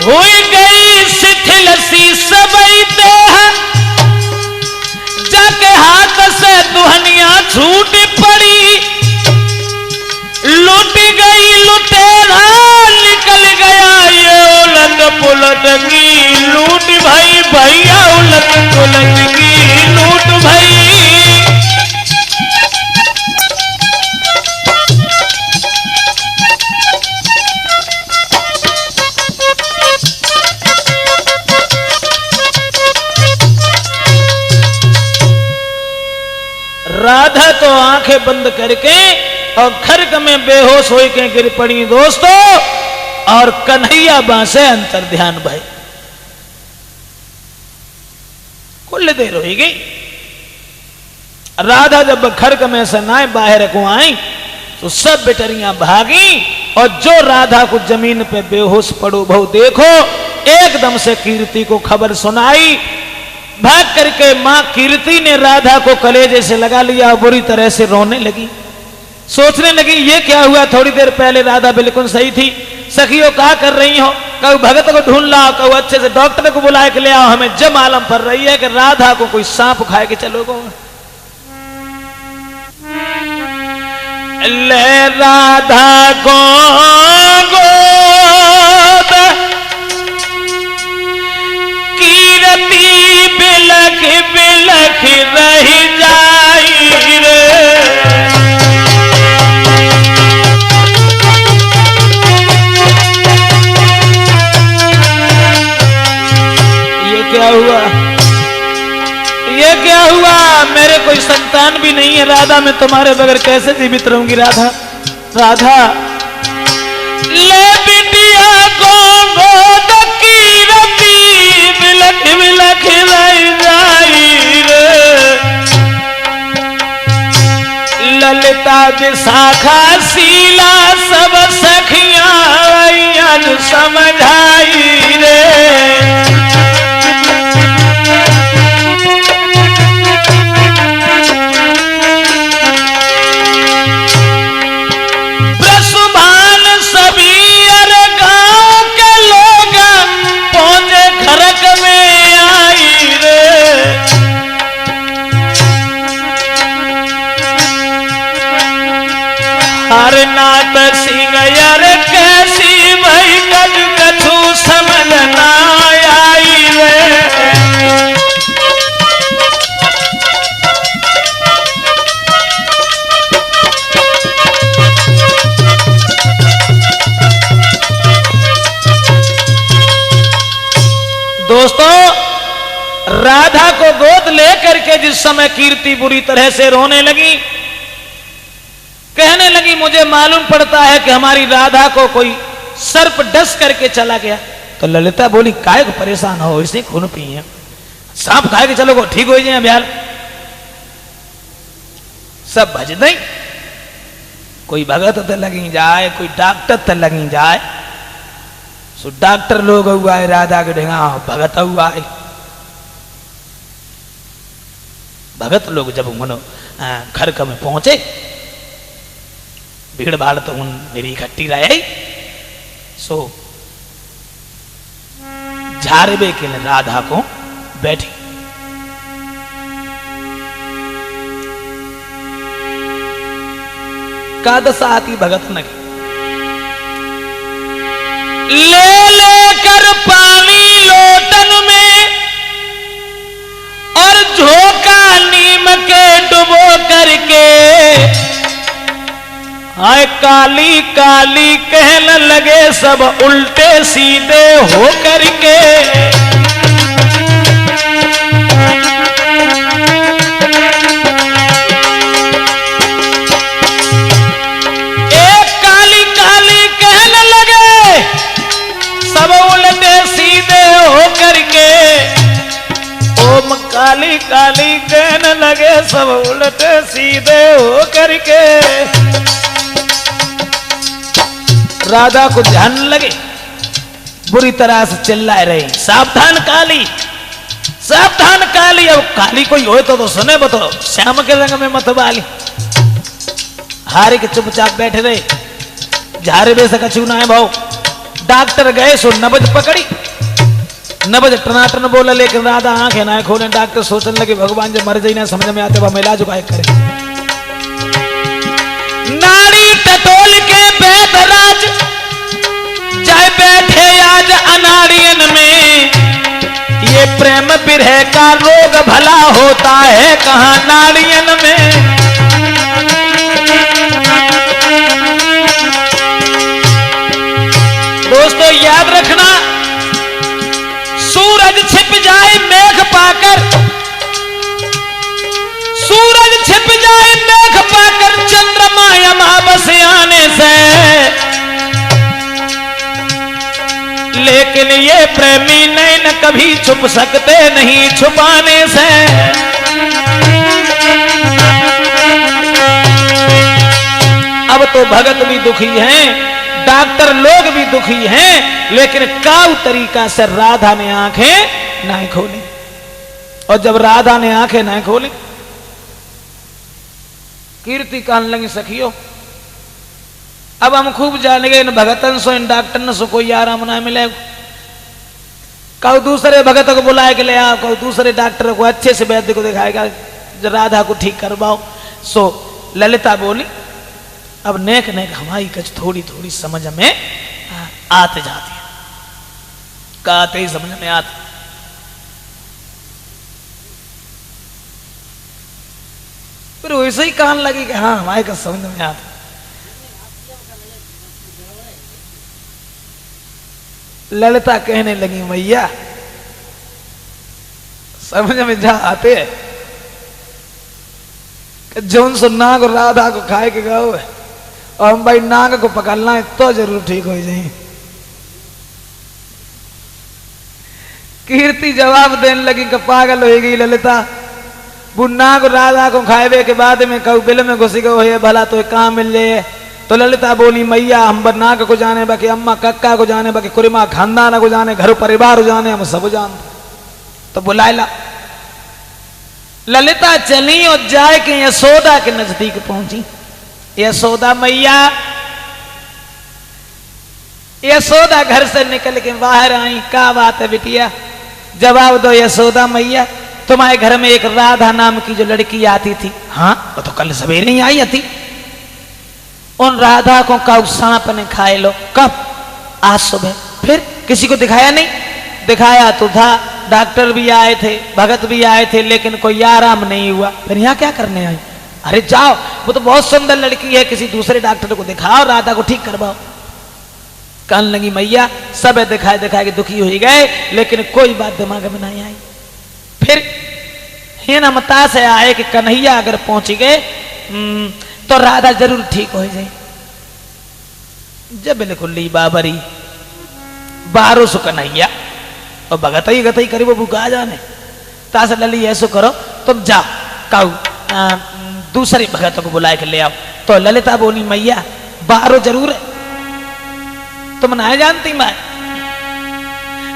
हुई गई शिथिल सी सबई देह, जाके हाथ से दुहनिया छूट पड़ी। लूट गई लुटेरा निकल गया ये उलट पुलट की लूट भाई, भैया उलट पुलट की लूट भाई। राधा तो आंखें बंद करके और खर्क में बेहोश हो के गिर पड़ी दोस्तों, और कन्हैया बांसे अंतर ध्यान भाई। कुल देर हो गई। राधा जब खर्क में से नाए बाहर को आई तो सब बेटरियां भागी, और जो राधा को जमीन पे बेहोश पड़ो बहु देखो, एकदम से कीर्ति को खबर सुनाई। भाग करके मां कीर्ति ने राधा को कलेजे से लगा लिया और बुरी तरह से रोने लगी। सोचने लगी ये क्या हुआ, थोड़ी देर पहले राधा बिल्कुल सही थी। सखियों क्या कर रही हो, कहूँ भगत को ढूंढ लाओ, कहूँ अच्छे से डॉक्टर को बुला के ले आओ, हमें जब मालूम पड़ रही है कि राधा को कोई सांप खाए के चलोगे। ले राधा को गोद कीर्ति बिलख बिलख रह जाई रे। ये क्या हुआ, ये क्या हुआ, मेरे कोई संतान भी नहीं है राधा, मैं तुम्हारे बगैर कैसे जीवित रहूंगी राधा। राधा ले बिटिया को गोद कीर्ति बिलख बिलख रह जाई रे। ललिता विशाखा शीला सब सखियां समझाई रे। हरनाथ सिंह यार कैसी भाई गज दोस्तों, राधा को गोद लेकर के जिस समय कीर्ति बुरी तरह से रोने लगी, कहने लगी मुझे मालूम पड़ता है कि हमारी राधा को कोई सर्प डस करके चला गया। तो ललिता बोली काय को परेशान हो, इसे खून पी है, सांप खाए के चलो को ठीक हो जाए ब्याल। सब भज दई, कोई भगत तो लगी जाए, कोई डॉक्टर तो लगी जाए। सो डॉक्टर लोग हुआ है राधा के ढेगा, भगत हुआ है। भगत लोग जब मनो घर का में पहुंचे, भीड़ भाड़ तो उन मेरी इकट्ठी रहे। सो झारबे के लिए राधा को बैठी। का दशा आती भगत न ले लेकर पानी लोटन में और झोंका नीम के डुबो करके, आए काली काली कहने लगे सब उल्टे सीधे हो करके। एक काली काली कहने लगे सब उल्टे सीधे हो करके। ओम काली काली कहने लगे सब उल्टे सीधे हो करके। राधा को ध्यान लगे, बुरी तरह से चिल्ला रही सावधान काली, सावधान काली। अब काली कोई हो तो सुने बतो, श्याम के रंग में मत वाली। हारे के चुपचाप बैठे रहे, झारे बे से कछू ना है भाव। डॉक्टर गए सो नबज पकड़ी, नबज टनाटन बोला, लेकिन राधा आंखें ना खोले। डॉक्टर सोचने लगे भगवान जब मर जाए ना समझ में आते वह इलाज उपाय करे। नाड़ी टटोल के बैतराज चाहे बैठे आज अनाड़ियन में, ये प्रेम विरह का रोग भला होता है कहां नाड़ियन में। दोस्तों याद रखना, सूरज छिप जाए मेघ पाकर, सूरज छिप जाए मेघ पाकर, चंद्रमा अमावस आने से, लेकिन ये प्रेमी नैन कभी छुप सकते नहीं छुपाने से। अब तो भगत भी दुखी हैं, डॉक्टर लोग भी दुखी हैं, लेकिन काउ तरीका से राधा ने आंखें नहीं खोली। और जब राधा ने आंखें नहीं खोली, कीर्ति कहने लगी सखियो अब हम खूब जानेंगे इन भगतन सो इन डॉक्टर सो कोई आराम ना मिले। कहो दूसरे भगत को बुलाए के ले आओ, कहो दूसरे डॉक्टर को अच्छे से वैद्य को दिखाएगा, राधा को ठीक करवाओ। सो ललिता बोली अब नेक नेक हमारी कुछ थोड़ी थोड़ी समझ में आते जाती है, कहते ही समझ में आती। फिर वैसे ही कहने लगी कि हाँ हमारे का समझ में आता। ललिता कहने लगी मैया समझ में जा आते है कि जौन सो नाग और राधा को खाए के गाओ है, और हम भाई नाग को पकड़ना है तो जरूर ठीक हो जाए। कीर्ति जवाब देने लगी कि पागल हो गई ललिता, वो नाग राधा को खाए के बाद में कहू बिल में घुसी गो है भला तो कहाँ मिल जाए। तो ललिता बोली मैया हम नाग को जाने बाकी अम्मा कक्का को जाने बाकी कुरिमा खानदान को जाने घर परिवार जाने हम सब जानते। तो बुलाएला ललिता चली और जाए के यशोदा के नजदीक पहुंची। यशोदा मैया, यशोदा घर से निकल के बाहर आई। क्या बात है बिटिया, जवाब दो यशोदा मैया। तुम्हारे घर में एक राधा नाम की जो लड़की आती थी, हाँ वो तो कल सवेरे ही आई थी। उन राधा को कब सांप ने खाए लो? कब? आज सुबह। फिर किसी को दिखाया नहीं? दिखाया तो था, डॉक्टर भी आए थे, भगत भी आए थे, लेकिन कोई आराम नहीं हुआ। फिर यहाँ क्या करने आई? अरे जाओ वो तो बहुत सुंदर लड़की है, किसी दूसरे डॉक्टर को दिखाओ, राधा को ठीक करवाओ। कहने लगी मैया सब दिखाए दिखाए के दुखी हो गए, लेकिन कोई बात दिमाग में नहीं आई। फिर हीनमता से आए कि कन्हैया अगर पहुंच गए तो राधा जरूर ठीक हो जाए। जब बिल्कुल ली बाबरी 1200 कन्हैया और भगतई गतई करी वो बुका जाने तास लली ऐसो करो तुम जाओ काऊ दूसरे भगतों को बुला के ले आओ। तो ललिता बोली मैया 12 जरूर है, तुम नहीं जानती मैं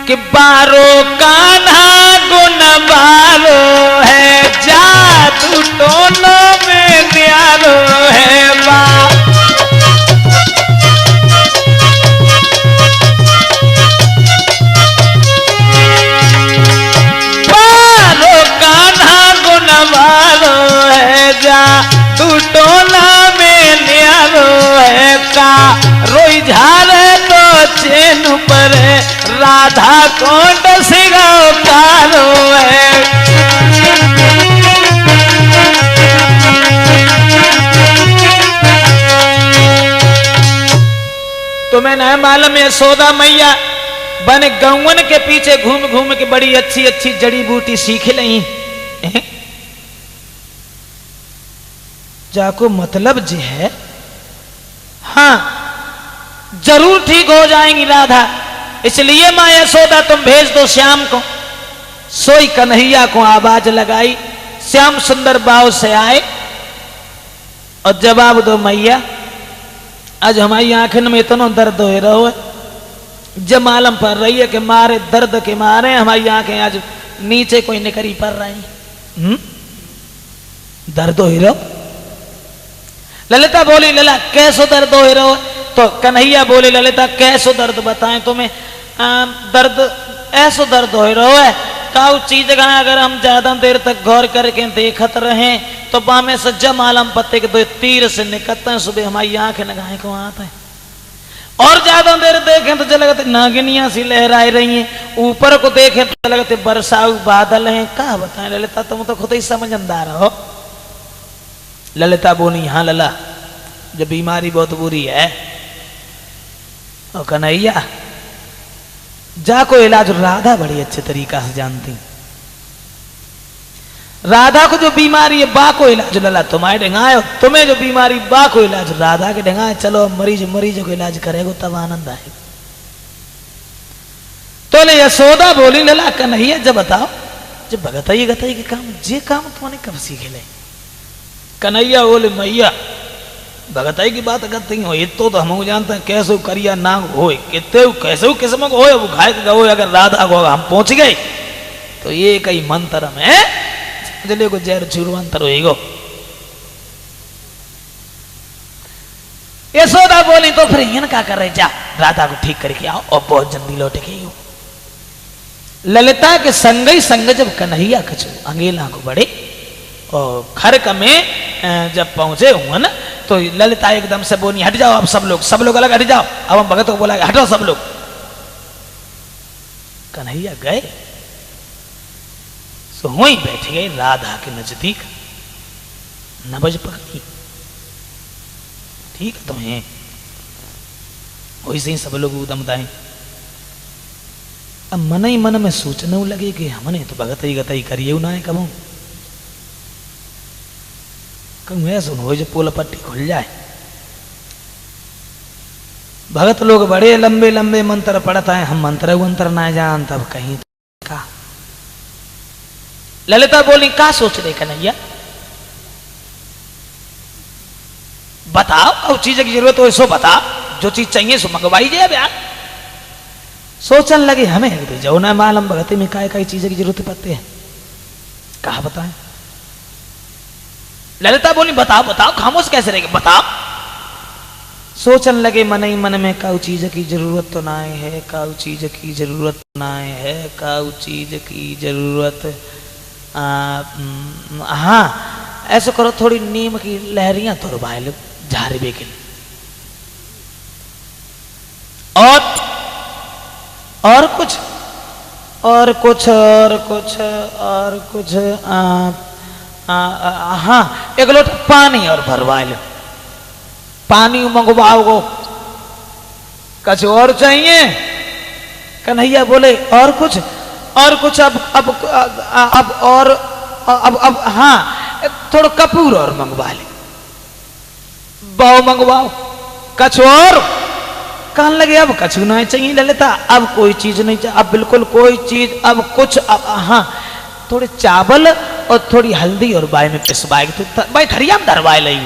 कि 12 कान्हा गुण 12 है, जादू टोलों में न्यारो है। 12 कान्हा गुण 12 है, जादू टोला में न्यारो है। का रोई झारे तो चैन पर राधा कोट सिगाओ कारो है। तुम्हें न मालूम यशोदा मैया बन गौवन के पीछे घूम घूम के बड़ी अच्छी अच्छी जड़ी बूटी सीख ली। जाको मतलब जी है हाँ जरूर ठीक हो जाएंगी राधा, इसलिए मां यशोदा तुम भेज दो श्याम को। सोई कन्हैया को आवाज लगाई, श्याम सुंदर बाव से आए और जवाब दो मैया आज हमारी आंखन में इतना दर्द हो रहा है, जब मालूम पड़ रही है कि मारे दर्द के मारे हमारी आंखें आज नीचे कोई निकरी पड़ रही। दर्द हो रहा। ललिता बोली लला कैसो दर्द हो रहा है? तो कन्हैया बोले ललिता कैसो दर्द बताएं तुम्हें? दर्द ऐसो दर्द हो रहा है काउ चीज का अगर हम ज्यादा देर तक गौर करके देखत रहे तो बामे से जब मालूम पत्ते के 2 तीर से निकलते हैं, सुबह हमारी आंखें लगाए को आते हैं और ज्यादा देर देखें तो लगते नागिनियां सी लहराए रही हैं, ऊपर को देखें तो लगते बरसाऊ बादल हैं। क्या बताएं ललिता तुम तो खुद ही समझदार हो। ललिता बोली हाँ लला जो बीमारी बहुत बुरी है। और कन्हैया जा को इलाज राधा बड़ी अच्छे तरीका से जानती, राधा को जो बीमारी है बा को इलाज लला तुम्हारे ढंगाए, तुम्हें जो बीमारी बा को इलाज राधा के ढंगाए। चलो मरीज मरीजों को इलाज करेगा तब आनंद आए। तो ले यशोदा बोली लला कन्हैया जब बताओ जब भगतई गतई के काम जे काम तुमने कब सीखे ले? कन्हैया बोले मैया भगतई की बात करते हो ये तो हम जानते हैं कैसे करिया ना हो कितने कैसे किस्म को हो खाए गो अगर राधा को हम पहुंच गए तो ये कई मंत्र में दिले को जहर चूरवंतर होएगो। यशोदा बोली तो फिर इन क्या कर रहे जा राधा को ठीक करके आओ और बहुत जल्दी लौट के आओ। ललिता के संग ही संग जब कन्हैया कछु अंगेला को बढ़े और खरक में जब पहुंचे हुए ना तो ललिता एकदम से बोली हट जाओ अब सब लोग अलग हट जाओ। अब हम भगत को बोला हटो सब लोग। कन्हैया गए तो वहीं बैठ गए राधा के नजदीक। नबज पकड़ी ठीक तुम्हें वैसे ही सब लोग उदम दाए। अब मन ही मन में सोचने लगे कि हमने तो भगतई गतई करिए ना है कबू ऐसा हो जो पोल पट्टी खुल जाए। भगत लोग बड़े लंबे लंबे मंत्र पढ़ता है, हम मंत्र वंत्र ना जान तब कहीं का। ललिता बोली का सोच रहे कन्हैया बताओ और चीज की जरूरत हो सो बता, जो चीज चाहिए सो मंगवाई जाए यार। सोचने लगे हमें जो ना मालूम भगत में काय चीज की जरूरत पड़ती है, कहा बताएं। ललिता बोली बताओ बताओ खामोश कैसे रहेगा बताओ। सोचने लगे मन ही मन में काउ चीज की जरूरत तो ना है, काउ चीज की जरूरत तो ना है, काउ चीज की जरूरत हाँ ऐसा करो थोड़ी नीम की लहरियां तुरवाए लो झाड़वे के लिए और कुछ और कुछ और कुछ और कुछ हाँ एक लोटा पानी और भरवा लो। पानी मंगवाओ कुछ और चाहिए? कन्हैया बोले और कुछ, और कुछ। अब और अब हाँ, थोड़ा कपूर और मंगवा ले। बहु मंगवाओ, कछ और। कहने लगे अब कछु नहीं चाहिए ललिता, अब कोई चीज नहीं चाहिए, अब बिल्कुल कोई चीज, अब कुछ, अब हाँ थोड़े चावल और थोड़ी हल्दी और बाय में पिसवाए तो भाई थरिया में धरवाए लई।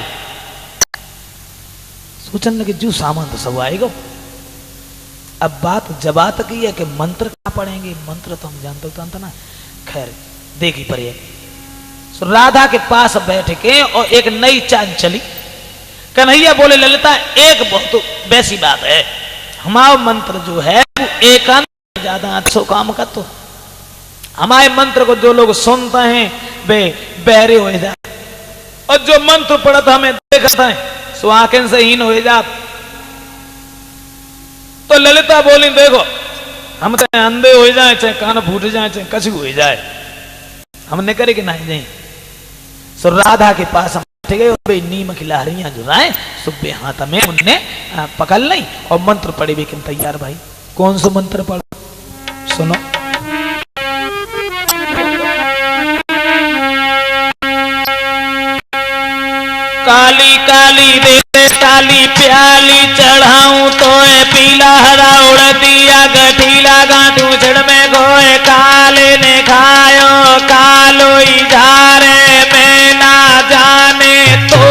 सोचने लगे जू सामान तो सब आएगा। अब बात जबात की है कि मंत्र क्या पढ़ेंगे, मंत्र तो हम जानते होता ना। खैर देखी पर राधा के पास बैठ के और एक नई चाल चली। कन्हैया बोले ललिता एक बहुत वैसी बात है, हमारा मंत्र जो है वो एकांत ज्यादा अच्छा काम का, तो हमारे मंत्र को जो लोग सुनते हैं वे बहरे हो जाए, और जो मंत्र पढ़ता हमें देखता है सो आंखें से हीन हो जात। तो ललिता बोली देखो हम चाहे अंधे हो जाए, चाहे कान फूट जाए, चाहे कछु हो जाए, हमने करे कि नहीं जाए। सो राधा के पास हम बैठ गए और नीम की लहरियां जो राय सुबह हाथ में उनने पकड़ ली और मंत्र पढ़े भी तैयार। भाई कौन सा मंत्र पढ़ सुनो। काली काली दे काली प्याली चढ़ाऊं तो पीला हरा उड़ दिया गठीला गांठू जड़ में गोए काले ने खायो कालो इधारे में ना जाने तो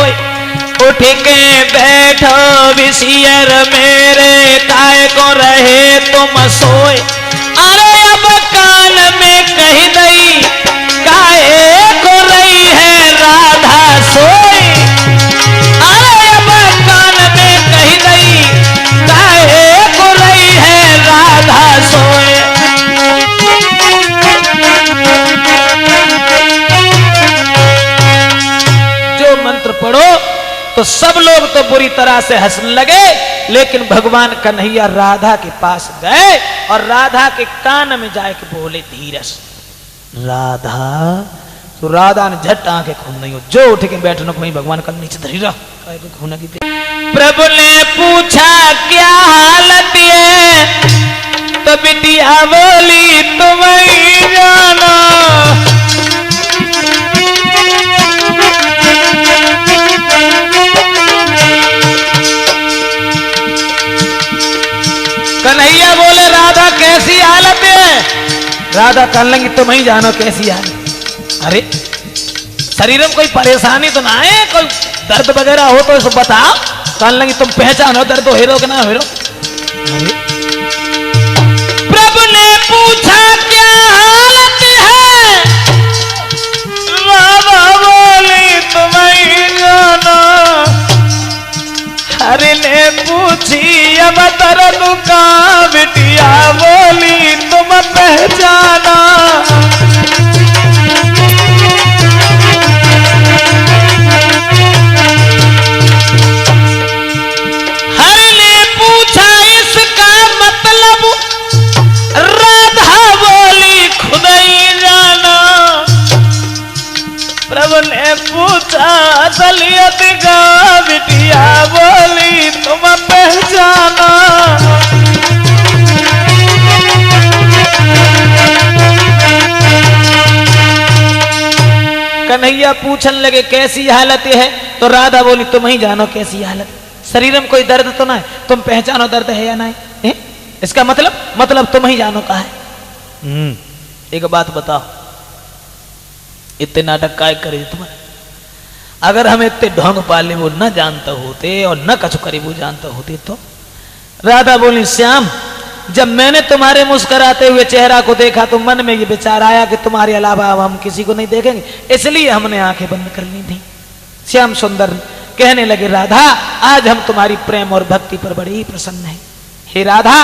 उठ के बैठो विसियर मेरे काय को रहे तुम सोए। अरे अब काल में कही नहीं काहे को रही है राधा सोए। अरे अब कान में कही नहीं काहे को रही है राधा सोए। जो मंत्र पढ़ो तो सब लोग तो बुरी तरह से हंसने लगे, लेकिन भगवान कन्हैया राधा के पास गए और राधा के कान में जाके बोले धीरज राधा। तो राधा ने झट आंखें खोल नहीं हो, जो उठ के बैठने को वहीं भगवान कल नीचे धरी रहा खोना की। प्रभु ने पूछा क्या हालत है, तो बिटिया बोली तुम ही जानो। कन्हैया बोले राधा कैसी हालत है? राधा कहने लगी तुम ही जानो कैसी हालत। अरे शरीर में कोई परेशानी तो ना है, कोई दर्द वगैरह हो तो सब बताओ। कहने लगी तुम पहचानो दर्द हो हेरो कि ना हेरो। प्रभु ने पूछा क्या हालत है, राधा बोली तुम ही जानो। हरि ने पूछी अब दर्द का, बिटिया बोली तुम पहचाना। हरि ने पूछा इसका मतलब, राधा बोली खुद ही जाना। प्रभु ने पूछा असलियत का, बिटिया बोली तुम पहचाना। कन्हैया पूछने लगे कैसी हालत है, तो राधा बोली तुम ही जानो कैसी हालत। शरीर में कोई दर्द तो ना है, तुम पहचानो दर्द है या नहीं है? इसका मतलब तुम ही जानो का है। एक बात बताओ, इतने नाटक काय करे तुम्हारे? अगर हम इतने ढोंग पाले वो न जानते होते और न कछु करे वो जानते होते तो? राधा बोली श्याम जब मैंने तुम्हारे मुस्कुराते हुए चेहरा को देखा तो मन में ये विचार आया कि तुम्हारे अलावा अब हम किसी को नहीं देखेंगे, इसलिए हमने आंखें बंद कर ली थी। श्याम सुंदर कहने लगे राधा आज हम तुम्हारी प्रेम और भक्ति पर बड़ी ही प्रसन्न हैं। हे राधा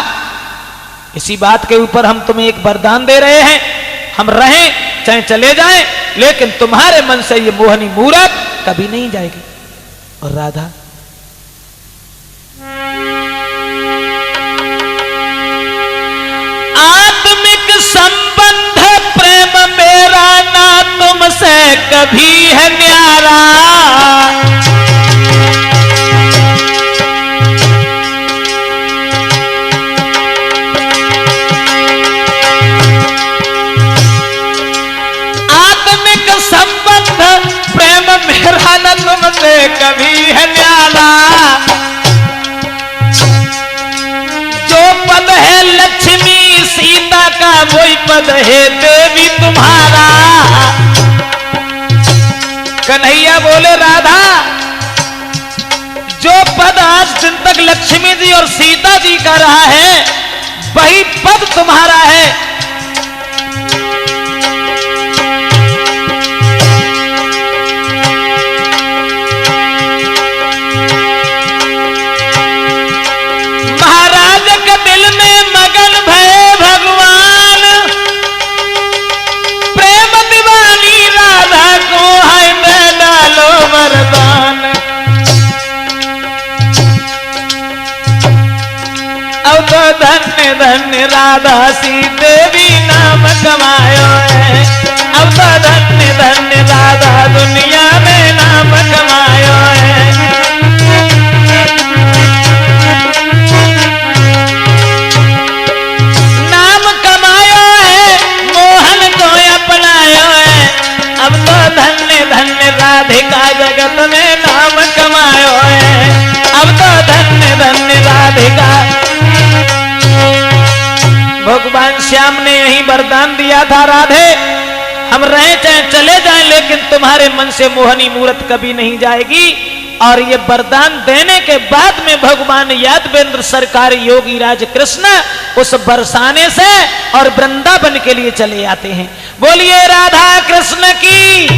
इसी बात के ऊपर हम तुम्हें एक वरदान दे रहे हैं, हम रहें चाहे चले जाएं, लेकिन तुम्हारे मन से ये मोहनी मूरत कभी नहीं जाएगी। और राधा आत्मिक संबंध प्रेम मेरा ना तुमसे कभी है न्यारा। वही पद है देवी तुम्हारा। कन्हैया बोले राधा, जो पद आज दिन तक लक्ष्मी जी और सीता जी का रहा है वही पद तुम्हारा है। महाराज के दिल में मगन भय भगवान, प्रेम दीवानी राधा को है दे डालो वरदान। अब तो धन्य धन्य राधा सी देवी नाम कमायो है। अब तो धन्य धन्य राधा दुनिया में नाम कमायो है। नाम कमायो है, मोहन को अपनायो है। अब तो धन्य धन्य राधिका जगत में नाम कमायो है। अब तो धन्य धन्य राधिका। भगवान श्याम ने यही वरदान दिया था, राधे हम रहे चाहे चले जाएं लेकिन तुम्हारे मन से मोहनी मूरत कभी नहीं जाएगी। और ये वरदान देने के बाद में भगवान यादवेंद्र सरकार योगी राज कृष्ण उस बरसाने से और वृंदावन के लिए चले आते हैं। बोलिए राधा कृष्ण की।